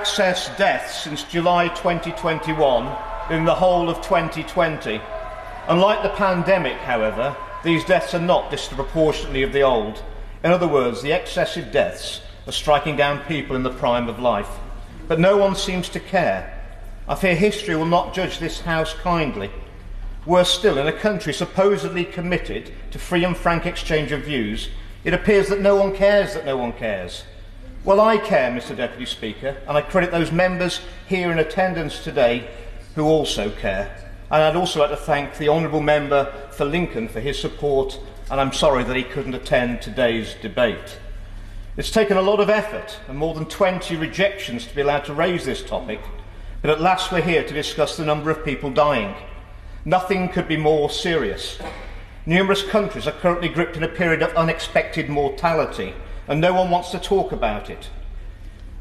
excess deaths since July 2021 in the whole of 2020. Unlike the pandemic, however, these deaths are not disproportionately of the old. In other words, the excessive deaths are striking down people in the prime of life. But no one seems to care. I fear history will not judge this House kindly. Worse still, in a country supposedly committed to free and frank exchange of views, it appears that no one cares that no one cares. Well, I care, Mr. Deputy Speaker, and I credit those members here in attendance today who also care. And I'd also like to thank the Honourable Member for Lincoln for his support, and I'm sorry that he couldn't attend today's debate. It's taken a lot of effort and more than 20 rejections to be allowed to raise this topic, but at last we're here to discuss the number of people dying. Nothing could be more serious. Numerous countries are currently gripped in a period of unexpected mortality, and no one wants to talk about it.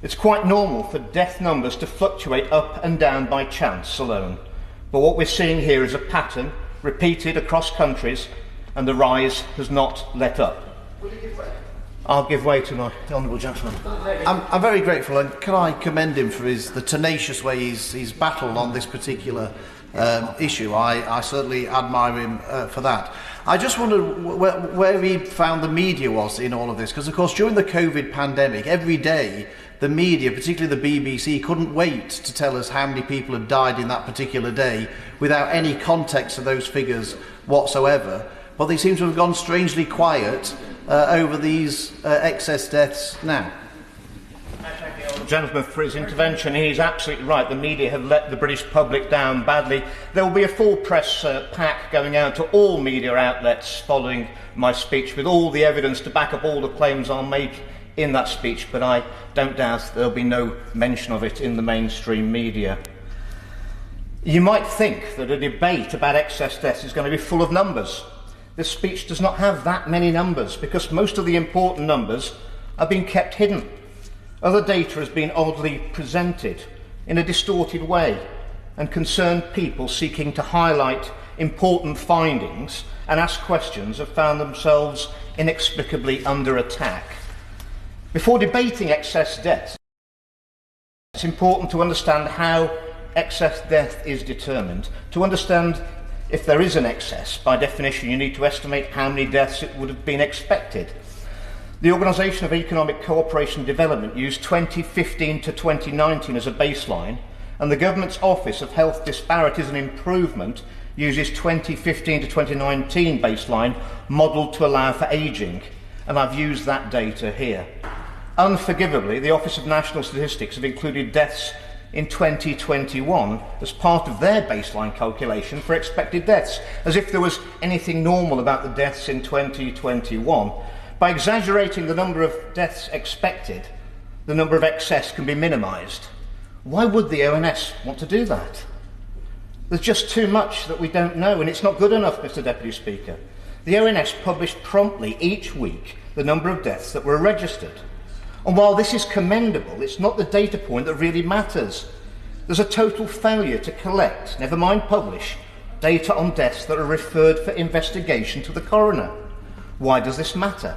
It's quite normal for death numbers to fluctuate up and down by chance alone, but what we're seeing here is a pattern repeated across countries, and the rise has not let up. I'll give way to my honourable gentleman. I'm very grateful, and can I commend him for the tenacious way he's battled on this particular issue. I certainly admire him for that. I just wondered where he found the media was in all of this, because of course during the COVID pandemic, every day the media, particularly the BBC, couldn't wait to tell us how many people had died in that particular day without any context of those figures whatsoever. But they seem to have gone strangely quiet over these excess deaths now. Gentleman for his intervention. He's absolutely right. The media have let the British public down badly. There will be a full press pack going out to all media outlets following my speech with all the evidence to back up all the claims I'll make in that speech, but I don't doubt there'll be no mention of it in the mainstream media. You might think that a debate about excess deaths is going to be full of numbers. This speech does not have that many numbers because most of the important numbers are being kept hidden. Other data has been oddly presented in a distorted way, and concerned people seeking to highlight important findings and ask questions have found themselves inexplicably under attack. Before debating excess deaths, it's important to understand how excess death is determined. To understand if there is an excess, by definition, you need to estimate how many deaths it would have been expected. The Organisation of Economic Cooperation and Development used 2015 to 2019 as a baseline, and the Government's Office of Health Disparities and Improvement uses 2015 to 2019 baseline modelled to allow for ageing, and I've used that data here. Unforgivably, the Office of National Statistics have included deaths in 2021 as part of their baseline calculation for expected deaths, as if there was anything normal about the deaths in 2021. By exaggerating the number of deaths expected, the number of excess can be minimised. Why would the ONS want to do that? There's just too much that we don't know, and it's not good enough, Mr. Deputy Speaker. The ONS published promptly each week the number of deaths that were registered. And while this is commendable, it's not the data point that really matters. There's a total failure to collect, never mind publish, data on deaths that are referred for investigation to the coroner. Why does this matter?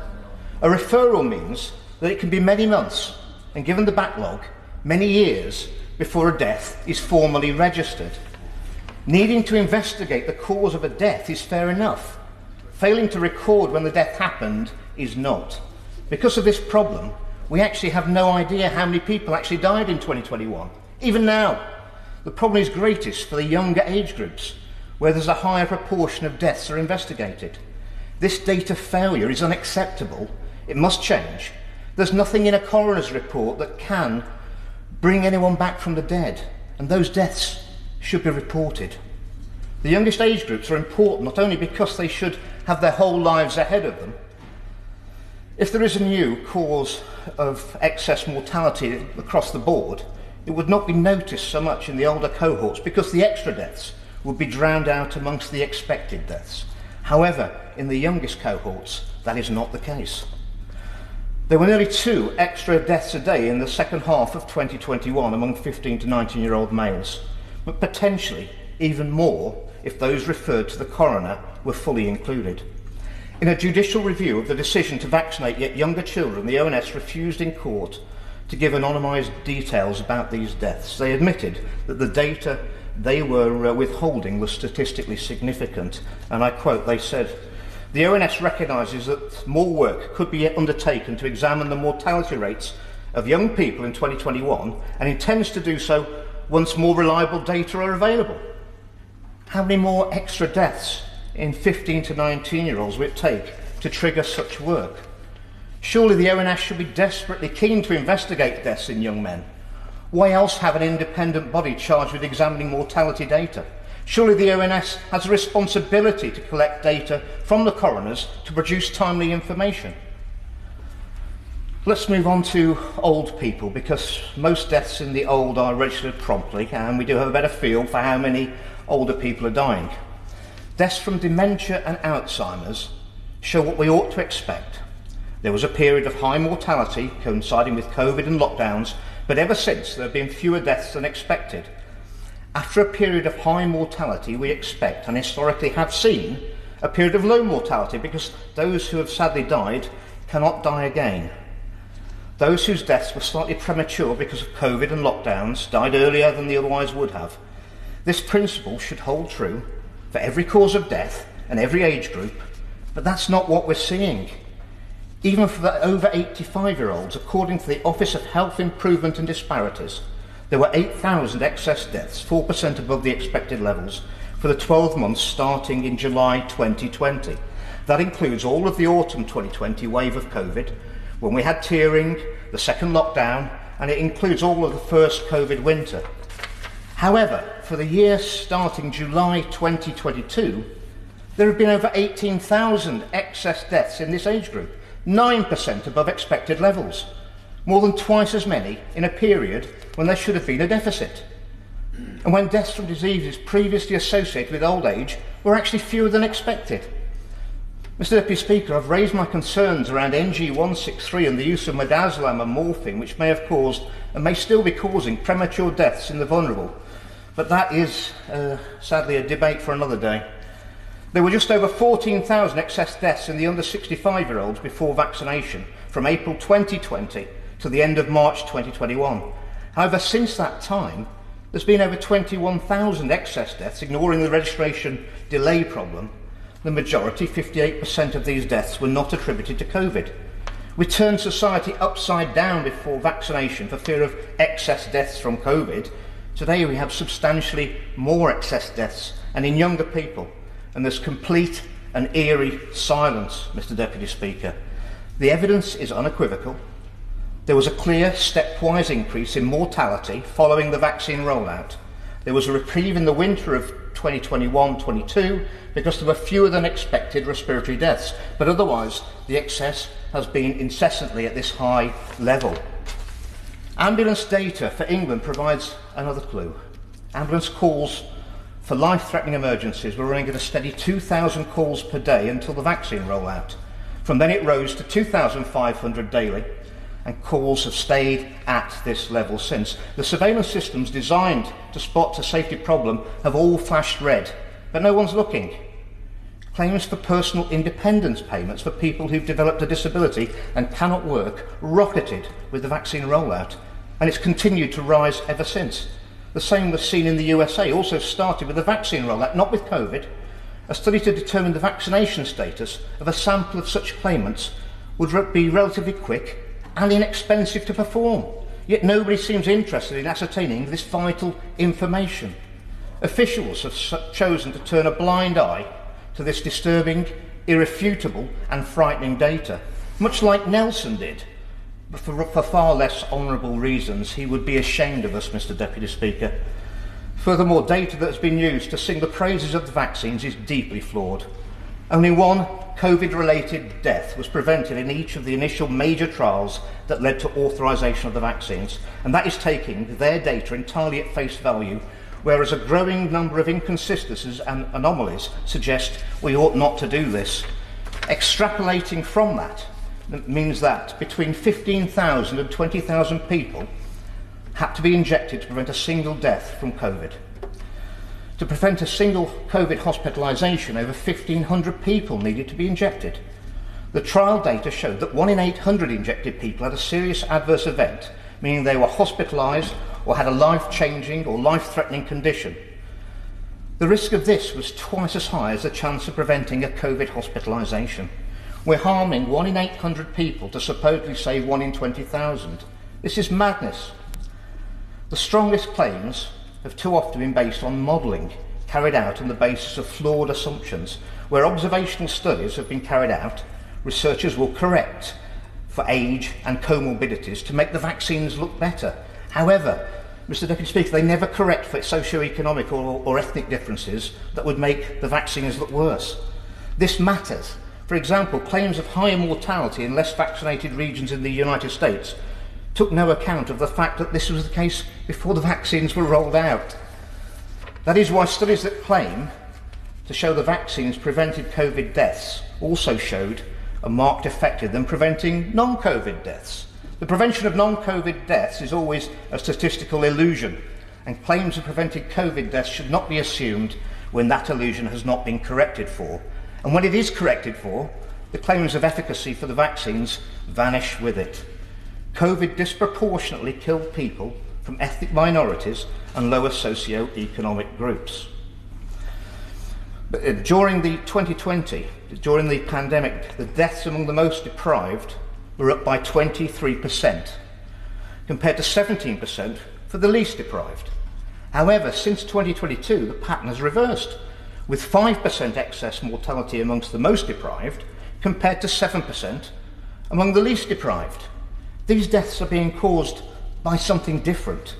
A referral means that it can be many months, and given the backlog, many years before a death is formally registered. Needing to investigate the cause of a death is fair enough. Failing to record when the death happened is not. Because of this problem, we actually have no idea how many people actually died in 2021. Even now, the problem is greatest for the younger age groups, where there's a higher proportion of deaths are investigated. This data failure is unacceptable. It must change. There's nothing in a coroner's report that can bring anyone back from the dead, and those deaths should be reported. The youngest age groups are important not only because they should have their whole lives ahead of them. If there is a new cause of excess mortality across the board, it would not be noticed so much in the older cohorts because the extra deaths would be drowned out amongst the expected deaths. However, in the youngest cohorts, that is not the case. There were nearly 2 extra deaths a day in the second half of 2021 among 15 to 19-year-old males, but potentially even more if those referred to the coroner were fully included. In a judicial review of the decision to vaccinate yet younger children, the ONS refused in court to give anonymised details about these deaths. They admitted that the data they were withholding was statistically significant. And I quote, they said, "The ONS recognises that more work could be undertaken to examine the mortality rates of young people in 2021 and intends to do so once more reliable data are available." How many more extra deaths in 15 to 19-year-olds will it take to trigger such work? Surely the ONS should be desperately keen to investigate deaths in young men. Why else have an independent body charged with examining mortality data? Surely the ONS has a responsibility to collect data from the coroners to produce timely information. Let's move on to old people, because most deaths in the old are registered promptly, and we do have a better feel for how many older people are dying. Deaths from dementia and Alzheimer's show what we ought to expect. There was a period of high mortality coinciding with COVID and lockdowns, but ever since there have been fewer deaths than expected. After a period of high mortality, we expect, and historically have seen, a period of low mortality, because those who have sadly died cannot die again. Those whose deaths were slightly premature because of COVID and lockdowns died earlier than they otherwise would have. This principle should hold true for every cause of death and every age group, but that's not what we're seeing. Even for the over 85-year-olds, according to the Office of Health Improvement and Disparities, there were 8,000 excess deaths, 4% above the expected levels, for the 12 months starting in July 2020. That includes all of the autumn 2020 wave of COVID, when we had tiering, the second lockdown, and it includes all of the first COVID winter. However, for the year starting July 2022, there have been over 18,000 excess deaths in this age group, 9% above expected levels, more than twice as many in a period when there should have been a deficit. And when deaths from diseases previously associated with old age were actually fewer than expected. Mr. Deputy Speaker, I've raised my concerns around NG163 and the use of midazolam and morphine, which may have caused and may still be causing premature deaths in the vulnerable. But that is, sadly, a debate for another day. There were just over 14,000 excess deaths in the under 65-year-olds before vaccination from April 2020 to the end of March 2021. However, since that time, there's been over 21,000 excess deaths, ignoring the registration delay problem. The majority, 58% of these deaths, were not attributed to COVID. We turned society upside down before vaccination for fear of excess deaths from COVID. Today we have substantially more excess deaths, and in younger people. And there's complete and eerie silence, Mr. Deputy Speaker. The evidence is unequivocal. There was a clear stepwise increase in mortality following the vaccine rollout. There was a reprieve in the winter of 2021-22 because there were fewer than expected respiratory deaths, but otherwise the excess has been incessantly at this high level. Ambulance data for England provides another clue. Ambulance calls for life-threatening emergencies were running at a steady 2,000 calls per day until the vaccine rollout. From then it rose to 2,500 daily, and calls have stayed at this level since. The surveillance systems designed to spot a safety problem have all flashed red, but no one's looking. Claims for personal independence payments for people who've developed a disability and cannot work rocketed with the vaccine rollout, and it's continued to rise ever since. The same was seen in the USA, also started with the vaccine rollout, not with COVID. A study to determine the vaccination status of a sample of such claimants would be relatively quick and inexpensive to perform, yet nobody seems interested in ascertaining this vital information. Officials have chosen to turn a blind eye to this disturbing, irrefutable and frightening data, much like Nelson did, but for far less honourable reasons. He would be ashamed of us, Mr. Deputy Speaker. Furthermore, data that has been used to sing the praises of the vaccines is deeply flawed. Only one COVID-related death was prevented in each of the initial major trials that led to authorisation of the vaccines, and that is taking their data entirely at face value, whereas a growing number of inconsistencies and anomalies suggest we ought not to do this. Extrapolating from that means that between 15,000 and 20,000 people had to be injected to prevent a single death from COVID. To prevent a single COVID hospitalisation, over 1,500 people needed to be injected. The trial data showed that 1 in 800 injected people had a serious adverse event meaning they were hospitalised or had a life-changing or life-threatening condition. The risk of this was twice as high as the chance of preventing a COVID hospitalisation. We're harming 1 in 800 people to supposedly save 1 in 20,000. This is madness. The strongest claims have too often been based on modelling carried out on the basis of flawed assumptions. Where observational studies have been carried out, researchers will correct for age and comorbidities to make the vaccines look better. However, Mr. Deputy Speaker, they never correct for socio-economic or ethnic differences that would make the vaccines look worse. This matters. For example, claims of higher mortality in less vaccinated regions in the United States took no account of the fact that this was the case before the vaccines were rolled out. That is why studies that claim to show the vaccines prevented COVID deaths also showed a marked effect in them preventing non-COVID deaths. The prevention of non-COVID deaths is always a statistical illusion, and claims of preventing COVID deaths should not be assumed when that illusion has not been corrected for. And when it is corrected for, the claims of efficacy for the vaccines vanish with it. COVID disproportionately killed people from ethnic minorities and lower socio-economic groups. But during the 2020, during the pandemic, the deaths among the most deprived were up by 23%, compared to 17% for the least deprived. However, since 2022, the pattern has reversed, with 5% excess mortality amongst the most deprived, compared to 7% among the least deprived. These deaths are being caused by something different.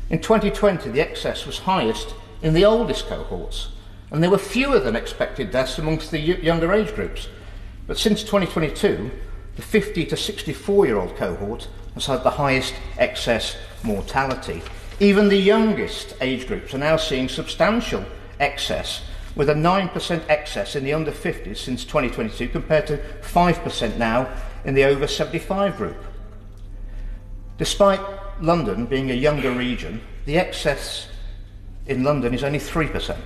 In 2020, the excess was highest in the oldest cohorts, and there were fewer than expected deaths amongst the younger age groups. But since 2022, the 50 to 64-year-old cohort has had the highest excess mortality. Even the youngest age groups are now seeing substantial excess, with a 9% excess in the under 50s since 2022 compared to 5% now in the over 75 group. Despite London being a younger region, the excess in London is only 3%,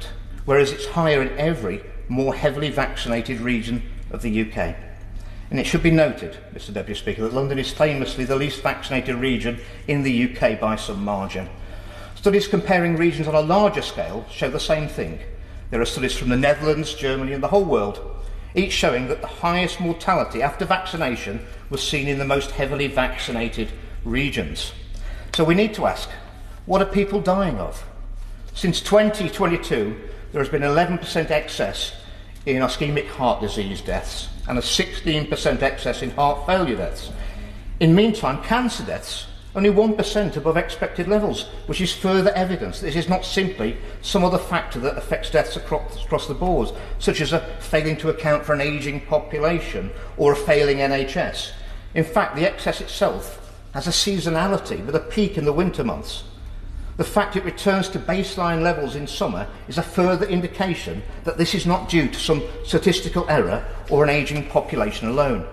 whereas it's higher in every more heavily vaccinated region of the UK. And it should be noted, Mr. Deputy Speaker, that London is famously the least vaccinated region in the UK by some margin. Studies comparing regions on a larger scale show the same thing. There are studies from the Netherlands, Germany and the whole world, each showing that the highest mortality after vaccination was seen in the most heavily vaccinated regions. So we need to ask, what are people dying of? Since 2022, there has been 11% excess in ischemic heart disease deaths and a 16% excess in heart failure deaths. In meantime, cancer deaths only 1% above expected levels, which is further evidence this is not simply some other factor that affects deaths across the board, such as a failing to account for an ageing population or a failing NHS. In fact, the excess itself has a seasonality with a peak in the winter months. The fact it returns to baseline levels in summer is a further indication that this is not due to some statistical error or an ageing population alone.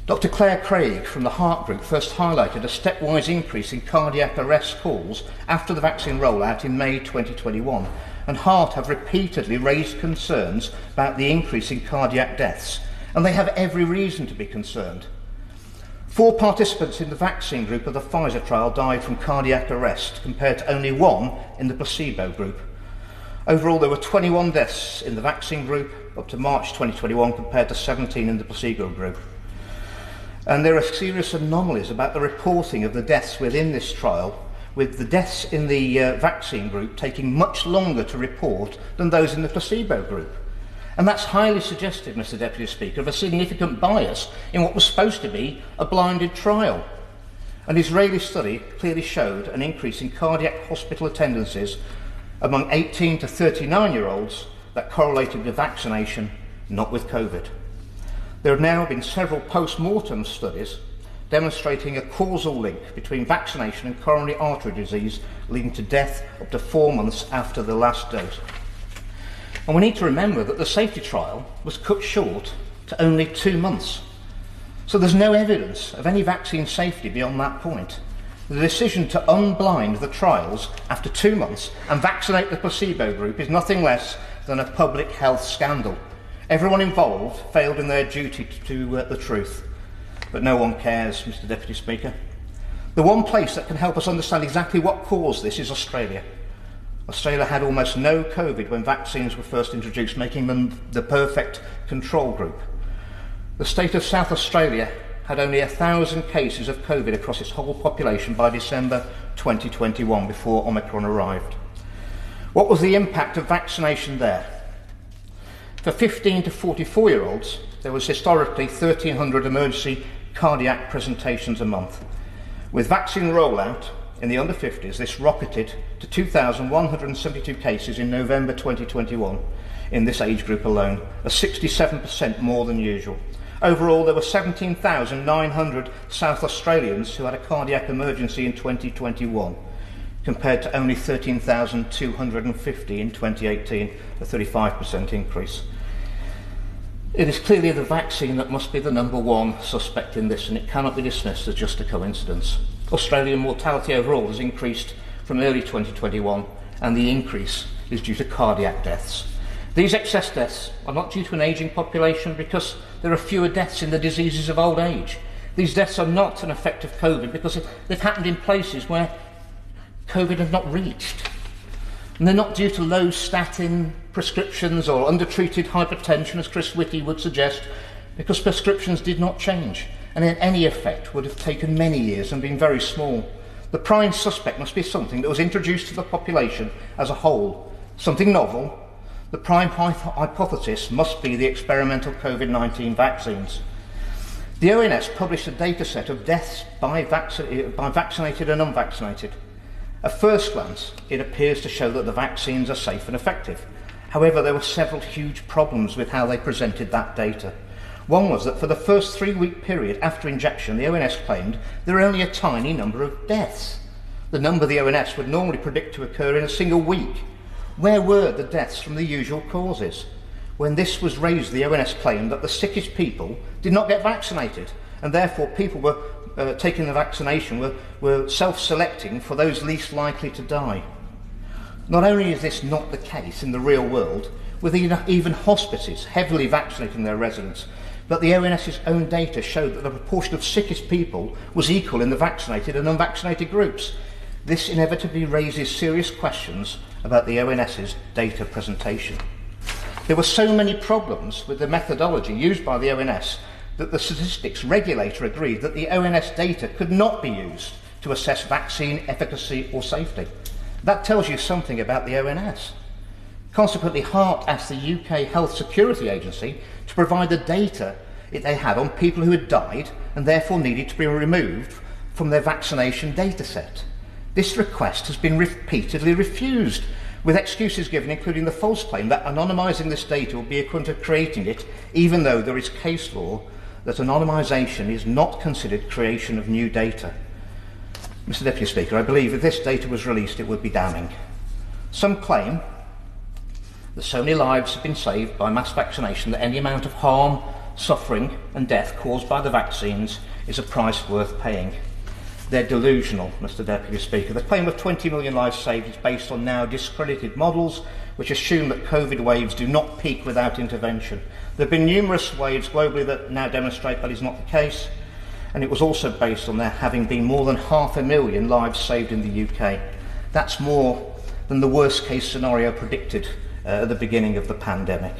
Dr. Claire Craig from the Heart Group first highlighted a stepwise increase in cardiac arrest calls after the vaccine rollout in May 2021, and Heart have repeatedly raised concerns about the increase in cardiac deaths, and they have every reason to be concerned. 4 participants in the vaccine group of the Pfizer trial died from cardiac arrest, compared to only 1 in the placebo group. Overall, there were 21 deaths in the vaccine group up to March 2021, compared to 17 in the placebo group. And there are serious anomalies about the reporting of the deaths within this trial, with the deaths in the vaccine group taking much longer to report than those in the placebo group. And that's highly suggestive, Mr. Deputy Speaker, of a significant bias in what was supposed to be a blinded trial. An Israeli study clearly showed an increase in cardiac hospital attendances among 18 to 39-year-olds that correlated with vaccination, not with COVID. There have now been several post-mortem studies demonstrating a causal link between vaccination and coronary artery disease, leading to death up to 4 months after the last dose. And we need to remember that the safety trial was cut short to only 2 months. So there's no evidence of any vaccine safety beyond that point. The decision to unblind the trials after 2 months and vaccinate the placebo group is nothing less than a public health scandal. Everyone involved failed in their duty to the truth. But no one cares, Mr. Deputy Speaker. The one place that can help us understand exactly what caused this is Australia. Australia had almost no COVID when vaccines were first introduced, making them the perfect control group. The state of South Australia had only 1,000 cases of COVID across its whole population by December 2021, before Omicron arrived. What was the impact of vaccination there? For 15 to 44-year-olds, there was historically 1,300 emergency cardiac presentations a month. With vaccine rollout in the under 50s, this rocketed to 2,172 cases in November 2021 in this age group alone, a 67% more than usual. Overall, there were 17,900 South Australians who had a cardiac emergency in 2021, compared to only 13,250 in 2018, a 35% increase. It is clearly the vaccine that must be the number one suspect in this, and it cannot be dismissed as just a coincidence. Australian mortality overall has increased from early 2021, and the increase is due to cardiac deaths. These excess deaths are not due to an ageing population, because there are fewer deaths in the diseases of old age. These deaths are not an effect of COVID, because they've happened in places where COVID has not reached. And they're not due to low statin prescriptions or undertreated hypertension, as Chris Whitty would suggest, because prescriptions did not change, and any effect would have taken many years and been very small. The prime suspect must be something that was introduced to the population as a whole, something novel. The prime hypothesis must be the experimental COVID-19 vaccines. The ONS published a data set of deaths by vaccinated and unvaccinated. At first glance, it appears to show that the vaccines are safe and effective. However, there were several huge problems with how they presented that data. One was that for the first 3-week period after injection, the ONS claimed there were only a tiny number of deaths, the number the ONS would normally predict to occur in a single week. Where were the deaths from the usual causes? When this was raised, the ONS claimed that the sickest people did not get vaccinated, and therefore people were taking the vaccination were self-selecting for those least likely to die. Not only is this not the case in the real world, with even hospices heavily vaccinating their residents, but the ONS's own data showed that the proportion of sickest people was equal in the vaccinated and unvaccinated groups. This inevitably raises serious questions about the ONS's data presentation. There were so many problems with the methodology used by the ONS that the statistics regulator agreed that the ONS data could not be used to assess vaccine efficacy or safety. That tells you something about the ONS. Consequently, Hart asked the UK Health Security Agency to provide the data they had on people who had died and therefore needed to be removed from their vaccination data set. This request has been repeatedly refused, with excuses given including the false claim that anonymising this data will be equivalent to creating it, even though there is case law that anonymisation is not considered creation of new data. Mr. Deputy Speaker, I believe if this data was released, it would be damning. Some claim that so many lives have been saved by mass vaccination that any amount of harm, suffering and death caused by the vaccines is a price worth paying. They're delusional, Mr. Deputy Speaker. The claim of 20 million lives saved is based on now discredited models which assume that COVID waves do not peak without intervention. There have been numerous waves globally that now demonstrate that is not the case, and it was also based on there having been more than 500,000 lives saved in the UK. That's more than the worst case scenario predicted at the beginning of the pandemic.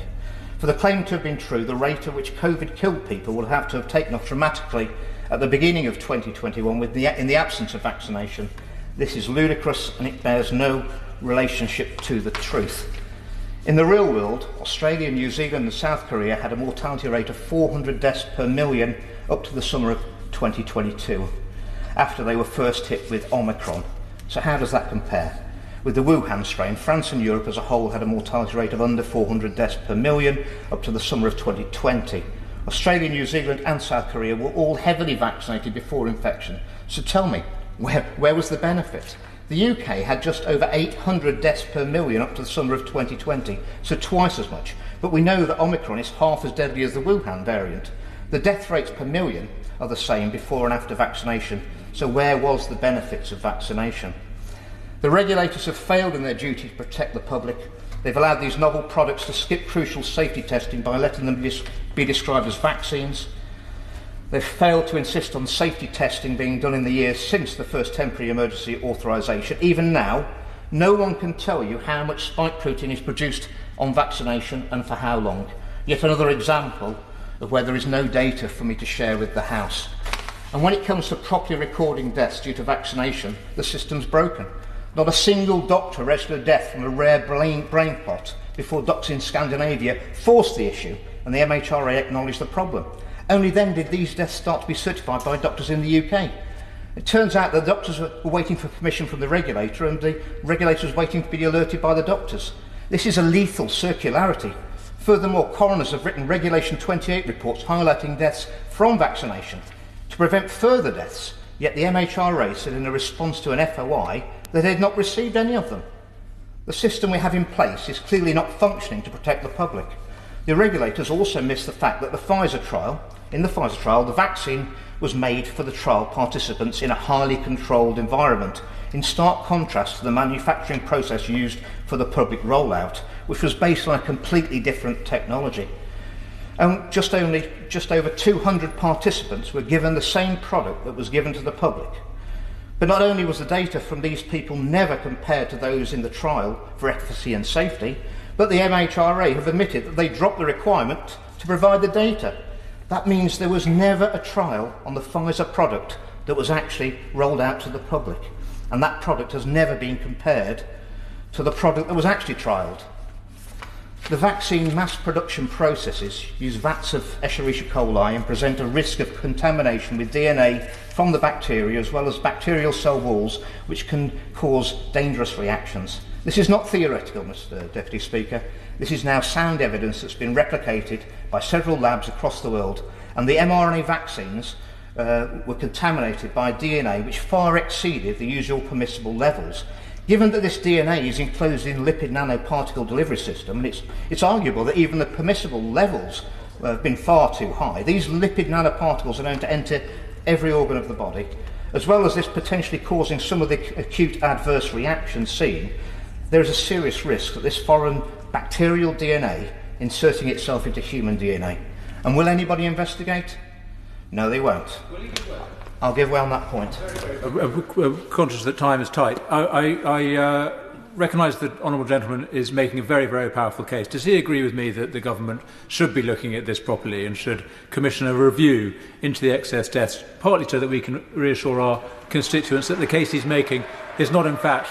For the claim to have been true, the rate at which COVID killed people will have to have taken off dramatically at the beginning of 2021 in the absence of vaccination. This is ludicrous, and it bears no relationship to the truth. In the real world, Australia, New Zealand and South Korea had a mortality rate of 400 deaths per million up to the summer of 2022, after they were first hit with Omicron. So how does that compare? With the Wuhan strain, France and Europe as a whole had a mortality rate of under 400 deaths per million up to the summer of 2020. Australia, New Zealand and South Korea were all heavily vaccinated before infection. So tell me, where was the benefit? The UK had just over 800 deaths per million up to the summer of 2020, so twice as much. But we know that Omicron is half as deadly as the Wuhan variant. The death rates per million are the same before and after vaccination, so where was the benefits of vaccination? The regulators have failed in their duty to protect the public. They've allowed these novel products to skip crucial safety testing by letting them be described as vaccines. They've failed to insist on safety testing being done in the years since the first temporary emergency authorisation. Even now, no one can tell you how much spike protein is produced on vaccination and for how long. Yet another example of where there is no data for me to share with the House. And when it comes to properly recording deaths due to vaccination, the system's broken. Not a single doctor registered a death from a rare brain clot before doctors in Scandinavia forced the issue and the MHRA acknowledged the problem. Only then did these deaths start to be certified by doctors in the UK. It turns out that the doctors were waiting for permission from the regulator and the regulator was waiting to be alerted by the doctors. This is a lethal circularity. Furthermore, coroners have written Regulation 28 reports highlighting deaths from vaccination to prevent further deaths, yet the MHRA said in a response to an FOI that they had not received any of them. The system we have in place is clearly not functioning to protect the public. The regulators also missed the fact that in the Pfizer trial, the vaccine was made for the trial participants in a highly controlled environment, in stark contrast to the manufacturing process used for the public rollout, which was based on a completely different technology. And just over 200 participants were given the same product that was given to the public. But not only was the data from these people never compared to those in the trial for efficacy and safety, but the MHRA have admitted that they dropped the requirement to provide the data. That means there was never a trial on the Pfizer product that was actually rolled out to the public. And that product has never been compared to the product that was actually trialled. The vaccine mass production processes use vats of Escherichia coli and present a risk of contamination with DNA from the bacteria as well as bacterial cell walls, which can cause dangerous reactions. This is not theoretical, Mr. Deputy Speaker. This is now sound evidence that's been replicated by several labs across the world, and the mRNA vaccines were contaminated by DNA which far exceeded the usual permissible levels. Given that this DNA is enclosed in lipid nanoparticle delivery system, and it's arguable that even the permissible levels have been far too high, these lipid nanoparticles are known to enter every organ of the body, as well as this potentially causing some of the acute adverse reactions seen. There is a serious risk that this foreign bacterial DNA inserting itself into human DNA. And will anybody investigate? No, they won't. I'll give way on that point. Conscious that time is tight, I recognise that the Honourable Gentleman is making a very, very powerful case. Does he agree with me that the government should be looking at this properly and should commission a review into the excess deaths, partly so that we can reassure our constituents that the case he's making is not in fact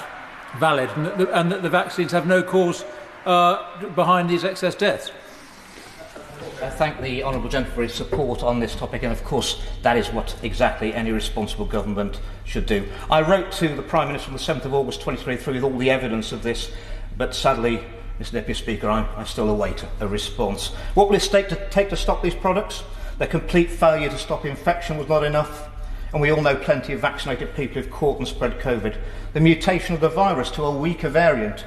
valid and that the vaccines have no cause behind these excess deaths? I thank the Honourable Gentleman for his support on this topic, and of course that is what exactly any responsible government should do. I wrote to the Prime Minister on the 7th of August 2023 with all the evidence of this, but sadly, Mr Deputy Speaker, I still await a response. What will it take to stop these products? Their complete failure to stop infection was not enough, and we all know plenty of vaccinated people who've caught and spread COVID. The mutation of the virus to a weaker variant,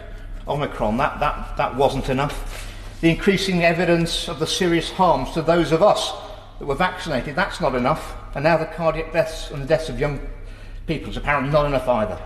Omicron, that wasn't enough. The increasing evidence of the serious harms to those of us that were vaccinated, that's not enough. And now the cardiac deaths and the deaths of young people is apparently not enough either.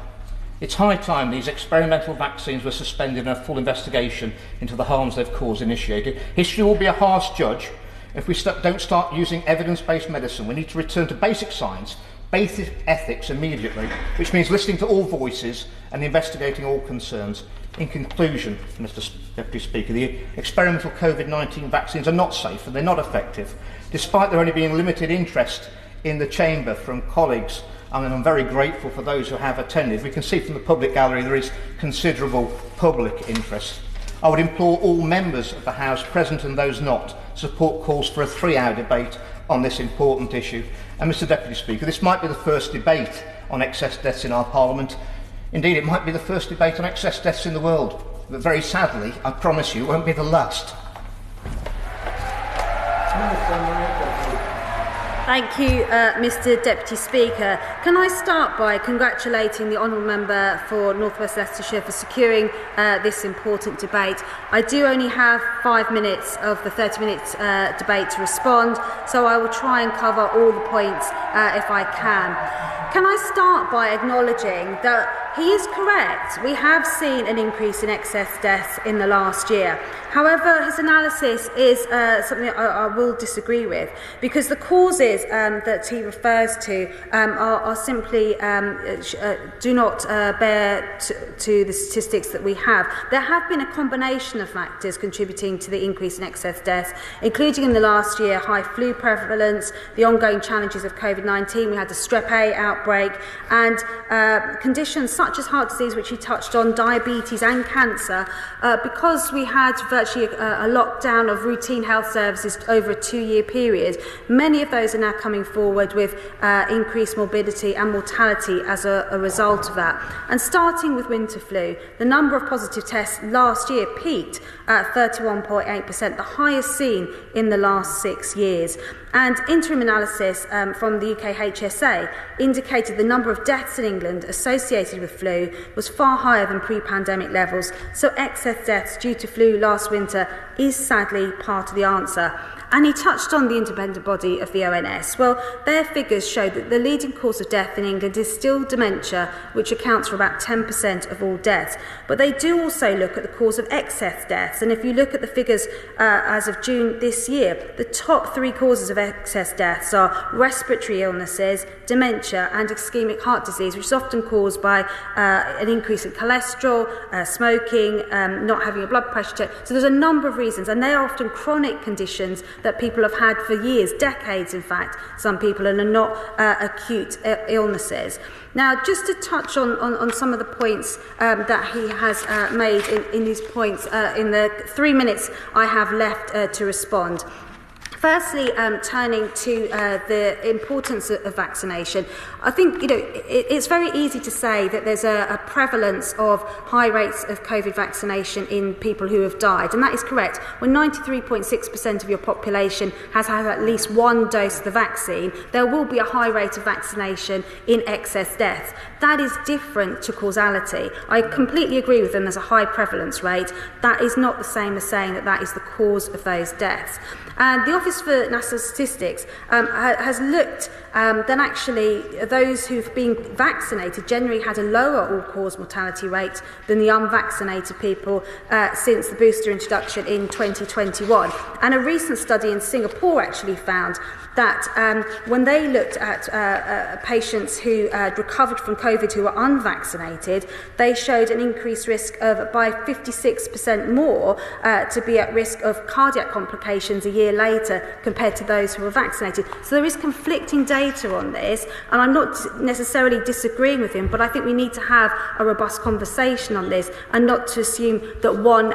It's high time these experimental vaccines were suspended and a full investigation into the harms they've caused initiated. History will be a harsh judge if we don't start using evidence-based medicine. We need to return to basic science, basic ethics immediately, which means listening to all voices and investigating all concerns. In conclusion, Mr Deputy Speaker, the experimental COVID-19 vaccines are not safe and they're not effective, despite there only being limited interest in the chamber from colleagues. I mean, I'm very grateful for those who have attended. We can see from the public gallery there is considerable public interest. I would implore all members of the House, present and those not, to support calls for a 3-hour debate on this important issue. And Mr Deputy Speaker, this might be the first debate on excess deaths in our Parliament. Indeed, it might be the first debate on excess deaths in the world, but very sadly, I promise you, it won't be the last. Thank you, Mr Deputy Speaker. Can I start by congratulating the Honourable Member for North West Leicestershire for securing this important debate. I do only have 5 minutes of the 30-minute debate to respond, so I will try and cover all the points if I can. Can I start by acknowledging that He is correct. We have seen an increase in excess deaths in the last year. However, his analysis is something I will disagree with, because the causes that he refers to are simply do not bear to the statistics that we have. There have been a combination of factors contributing to the increase in excess deaths, including in the last year high flu prevalence, the ongoing challenges of COVID-19. We had the Strep A outbreak, and conditions such as heart disease, which he touched on, diabetes and cancer, because we had virtually a lockdown of routine health services over a 2-year period. Many of those are now coming forward with increased morbidity and mortality as a result of that. And starting with winter flu, the number of positive tests last year peaked at 31.8%, the highest seen in the last 6 years. And interim analysis from the UK HSA indicated the number of deaths in England associated with flu was far higher than pre-pandemic levels, so excess deaths due to flu last winter is sadly part of the answer. And he touched on the independent body of the ONS. Well, their figures show that the leading cause of death in England is still dementia, which accounts for about 10% of all deaths. But they do also look at the cause of excess deaths. And if you look at the figures as of June this year, the top 3 causes of excess deaths are respiratory illnesses, dementia and ischemic heart disease, which is often caused by an increase in cholesterol, smoking, not having a blood pressure check. So there's a number of reasons, and they are often chronic conditions that people have had for years, decades in fact, some people, and are not acute illnesses. Now, just to touch on some of the points that he has made in his points in the 3 minutes I have left to respond. Firstly, turning to the importance of vaccination, I think it's very easy to say that there's a prevalence of high rates of COVID vaccination in people who have died, and that is correct. When 93.6% of your population has had at least 1 dose of the vaccine, there will be a high rate of vaccination in excess deaths. That is different to causality. I completely agree with them, there's a high prevalence rate. That is not the same as saying that that is the cause of those deaths. And the Office for National Statistics has looked then actually those who've been vaccinated generally had a lower all-cause mortality rate than the unvaccinated people since the booster introduction in 2021. And a recent study in Singapore actually found that when they looked at patients who had recovered from COVID who were unvaccinated, they showed an increased risk of by 56% more to be at risk of cardiac complications a year later compared to those who were vaccinated. So there is conflicting data on this, and I'm not necessarily disagreeing with him, but I think we need to have a robust conversation on this and not to assume that one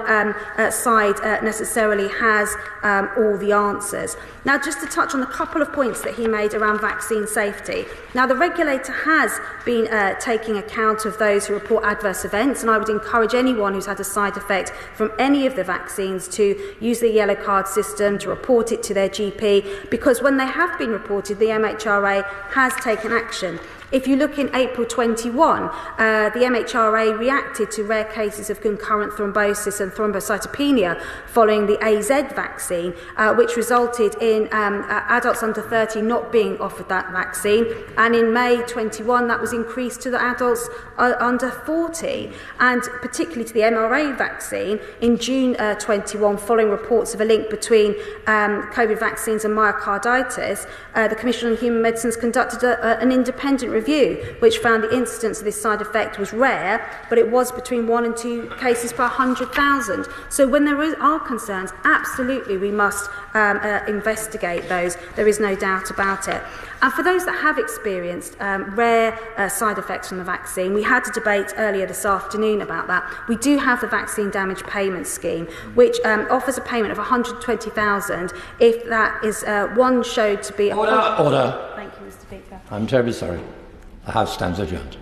side necessarily has all the answers. Now, just to touch on a couple of points that he made around vaccine safety. Now, the regulator has been taking account of those who report adverse events, and I would encourage anyone who's had a side effect from any of the vaccines to use the yellow card system, to report it to their GP, because when they have been reported, the MHRA has taken action. If you look in April 21, the MHRA reacted to rare cases of concurrent thrombosis and thrombocytopenia following the AZ vaccine, which resulted in adults under 30 not being offered that vaccine. And in May 21, that was increased to the adults under 40, and particularly to the mRNA vaccine in June 21, following reports of a link between COVID vaccines and myocarditis. The Commission on Human Medicines conducted an independent review which found the incidence of this side effect was rare, but it was between 1 and 2 cases per 100,000. So when there are concerns, absolutely we must investigate those. There is no doubt about it. And for those that have experienced rare side effects from the vaccine, we had a debate earlier this afternoon about that. We do have the Vaccine Damage Payment Scheme, which offers a payment of $120,000 if that is one showed to be... Order. Thank you, Mr. Speaker. I'm terribly sorry. The House stands adjourned.